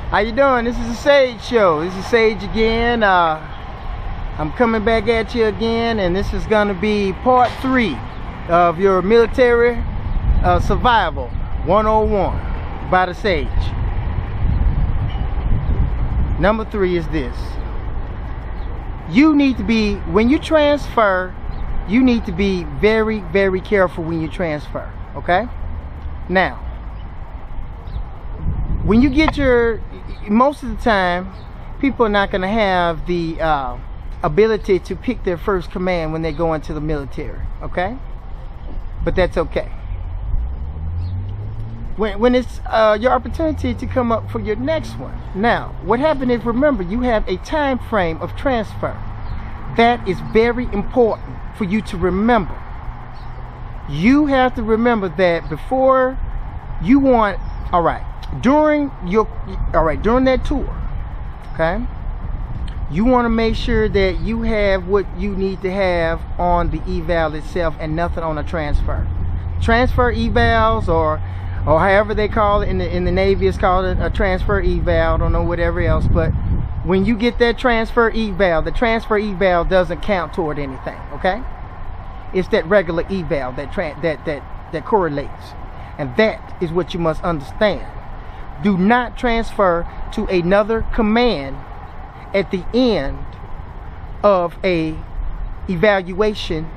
How you doing? This is the Sage Show. This is Sage again. I'm coming back at you again, and this is going to be part 3 of your military survival 101 by the Sage. Number 3 is this. You need to be, when you transfer, you need to be very, very careful when you transfer, okay? Now, when you get your, most of the time, people are not going to have the ability to pick their first command when they go into the military, okay? But that's okay. When it's your opportunity to come up for your next one. Now, what happened is, remember, you have a time frame of transfer. That is very important for you to remember. You have to remember that before you want, during that tour, okay, you want to make sure that you have what you need to have on the eval itself and nothing on a transfer. Transfer evals, or however they call it in the Navy, it's called a transfer eval. I don't know whatever else, but when you get that transfer eval, the transfer eval doesn't count toward anything, okay? It's that regular eval that correlates, and that is what you must understand. Do not transfer to another command at the end of a evaluation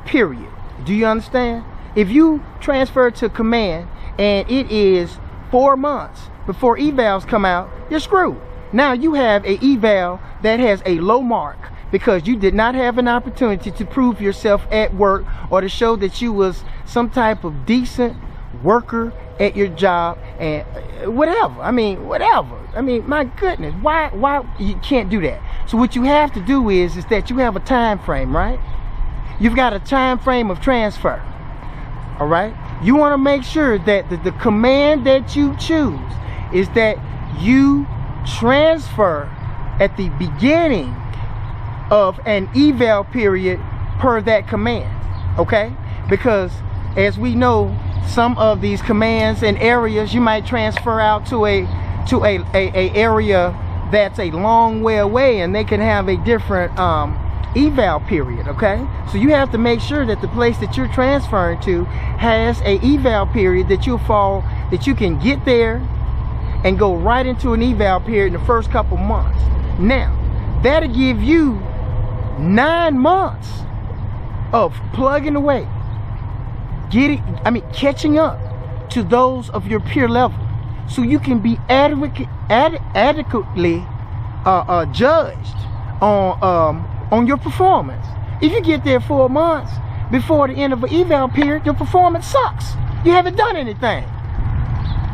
period. Do you understand? If you transfer to command and it is 4 months before evals come out, you're screwed. Now you have a eval that has a low mark because you did not have an opportunity to prove yourself at work or to show that you was some type of decent worker at your job and whatever. I mean, my goodness, why you can't do that? So what you have to do is that you have a time frame, right? You've got a time frame of transfer. All right, you want to make sure that the command that you choose is that you transfer at the beginning of an eval period per that command, okay? Because as we know, some of these commands and areas, you might transfer out to a area that's a long way away, and they can have a different eval period, okay? So you have to make sure that the place that you're transferring to has a eval period that you can get there and go right into an eval period in the first couple months. Now, that'll give you 9 months of plugging away, catching up to those of your peer level, so you can be adequately judged on your performance. If you get there 4 months before the end of an eval period, your performance sucks. You haven't done anything.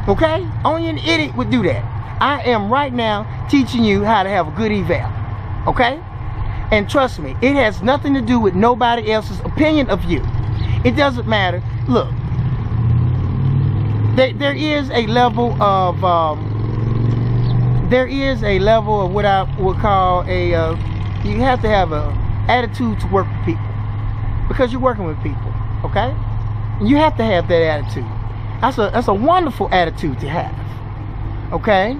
Okay? Only an idiot would do that. I am right now teaching you how to have a good eval. Okay? And trust me, it has nothing to do with nobody else's opinion of you. It doesn't matter. Look, there is a level of what I would call you have to have a attitude to work with people, because you're working with people, okay? You have to have that attitude. That's a wonderful attitude to have, okay?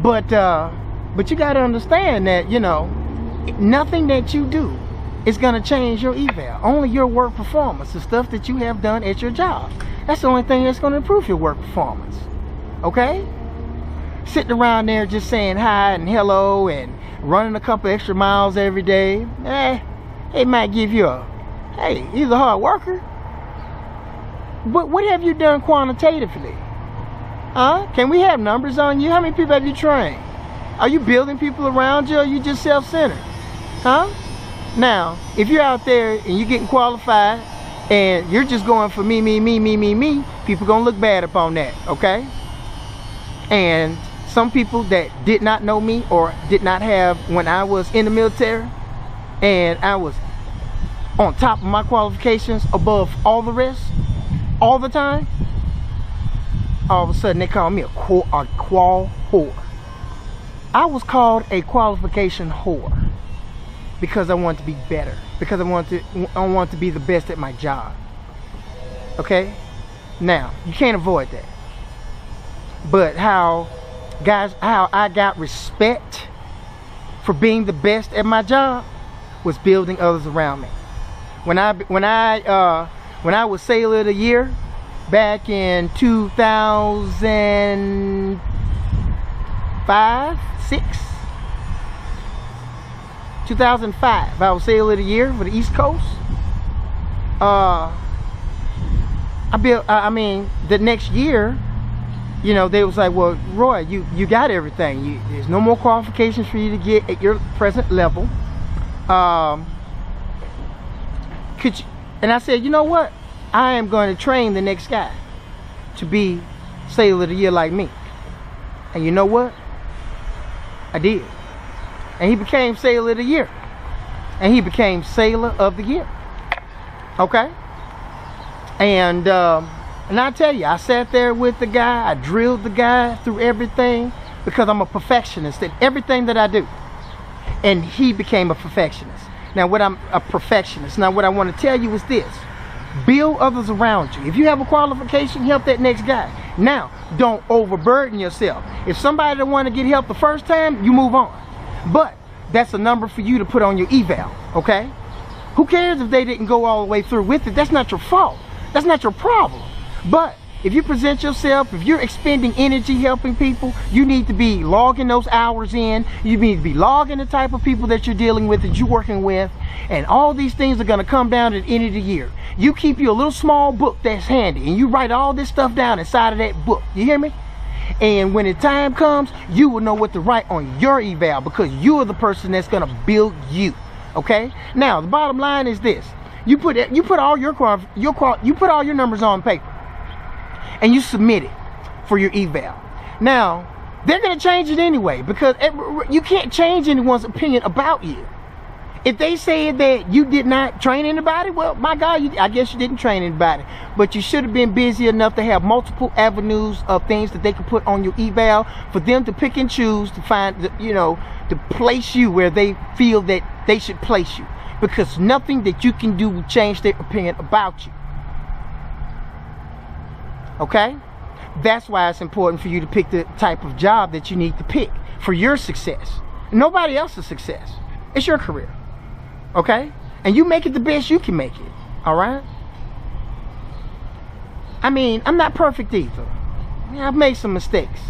But you got to understand that, you know, nothing that you do is going to change your eval. Only your work performance, the stuff that you have done at your job. That's the only thing that's going to improve your work performance, okay? Sitting around there just saying hi and hello and running a couple extra miles every day, it might give you he's a hard worker. But what have you done quantitatively? Huh? Can we have numbers on you? How many people have you trained? Are you building people around you, or are you just self-centered? Huh? Now, if you're out there and you're getting qualified and you're just going for me, people gonna look bad upon that, okay? And some people that did not know me or did not have, when I was in the military and I was on top of my qualifications above all the rest, all the time, all of a sudden they call me a qual whore. I was called a qualification whore because I wanted to be better, because I want to be the best at my job. Okay? Now, you can't avoid that. But how I got respect for being the best at my job was building others around me. When I was Sailor of the Year back in 2005, 2005, I was Sailor of the Year for the East Coast. The next year, you know, they was like, well, Roy, you got everything. There's no more qualifications for you to get at your present level. Could you? And I said, you know what? I am going to train the next guy to be Sailor of the Year like me. And you know what? I did. And he became Sailor of the Year. And he became Sailor of the Year. Okay? And I tell you, I sat there with the guy. I drilled the guy through everything because I'm a perfectionist at everything that I do. And he became a perfectionist. Now, what I want to tell you is this. Build others around you. If you have a qualification, help that next guy. Now, don't overburden yourself. If somebody don't want to get help the first time, you move on. But that's a number for you to put on your eval, okay? Who cares if they didn't go all the way through with it? That's not your fault. That's not your problem. But if you present yourself, if you're expending energy helping people, you need to be logging those hours in. You need to be logging the type of people that you're dealing with, that you're working with. And all these things are going to come down at the end of the year. You keep you a little small book that's handy, and you write all this stuff down inside of that book. You hear me? And when the time comes, you will know what to write on your eval, because you are the person that's going to build you. Okay? Now, the bottom line is this. You put all your numbers on paper, and you submit it for your eval. Now, they're going to change it anyway, because you can't change anyone's opinion about you. If they say that you did not train anybody, well, my God, I guess you didn't train anybody. But you should have been busy enough to have multiple avenues of things that they could put on your eval for them to pick and choose to find, you know, to place you where they feel that they should place you. Because nothing that you can do will change their opinion about you. Okay? That's why it's important for you to pick the type of job that you need to pick for your success. Nobody else's success. It's your career. Okay? And you make it the best you can make it. Alright? I mean, I'm not perfect either. I've made some mistakes.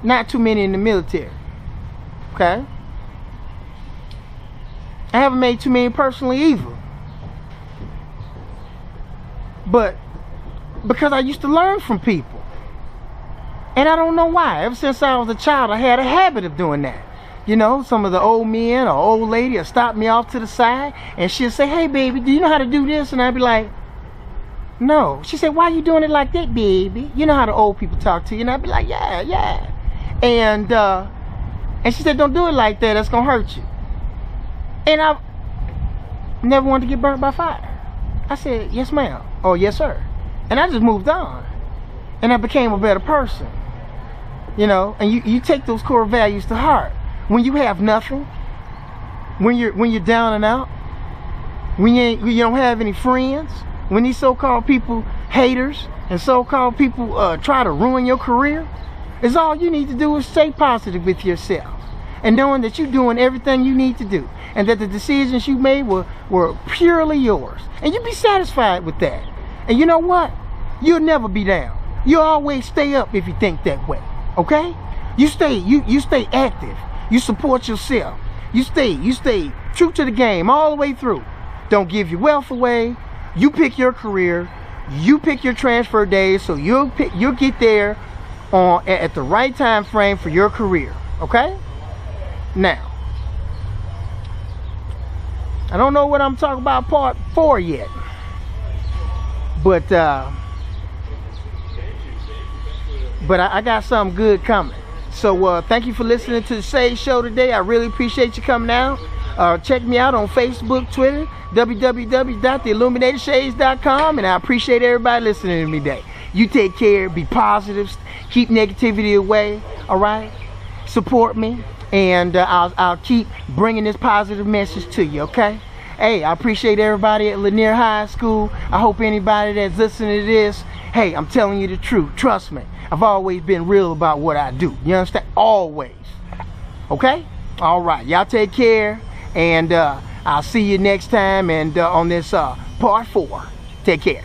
Not too many in the military. Okay? I haven't made too many personally either. But because I used to learn from people. And I don't know why. Ever since I was a child, I had a habit of doing that. You know, some of the old men or old lady will stop me off to the side, and she'll say, hey, baby, do you know how to do this? And I'd be like, no. She said, why are you doing it like that, baby? You know how the old people talk to you. And I'd be like, yeah. And she said, don't do it like that. That's going to hurt you. And I never wanted to get burnt by fire. I said, yes, ma'am. Or yes, sir. And I just moved on. And I became a better person. You know, and you take those core values to heart. When you have nothing, when you're down and out, when you don't have any friends, when these so-called people, haters and so-called people try to ruin your career, is all you need to do is stay positive with yourself. And knowing that you're doing everything you need to do. And that the decisions you made were purely yours. And you be satisfied with that. And you know what? You'll never be down. You'll always stay up if you think that way. Okay? You stay active. You support yourself. You stay true to the game all the way through. Don't give your wealth away. You pick your career. You pick your transfer days, so you'll get there at the right time frame for your career. Okay? Now, I don't know what I'm talking about part 4 yet, but I got something good coming. So thank you for listening to the Shade Show today. I really appreciate you coming out. Check me out on Facebook, Twitter, www.theilluminatedshades.com, and I appreciate everybody listening to me today. You take care, be positive, keep negativity away, all right? Support me, and I'll keep bringing this positive message to you, okay? Hey, I appreciate everybody at Lanier High School. I hope anybody that's listening to this hey, I'm telling you the truth. Trust me. I've always been real about what I do. You understand? Always. Okay? All right. Y'all take care. And I'll see you next time and on this part 4. Take care.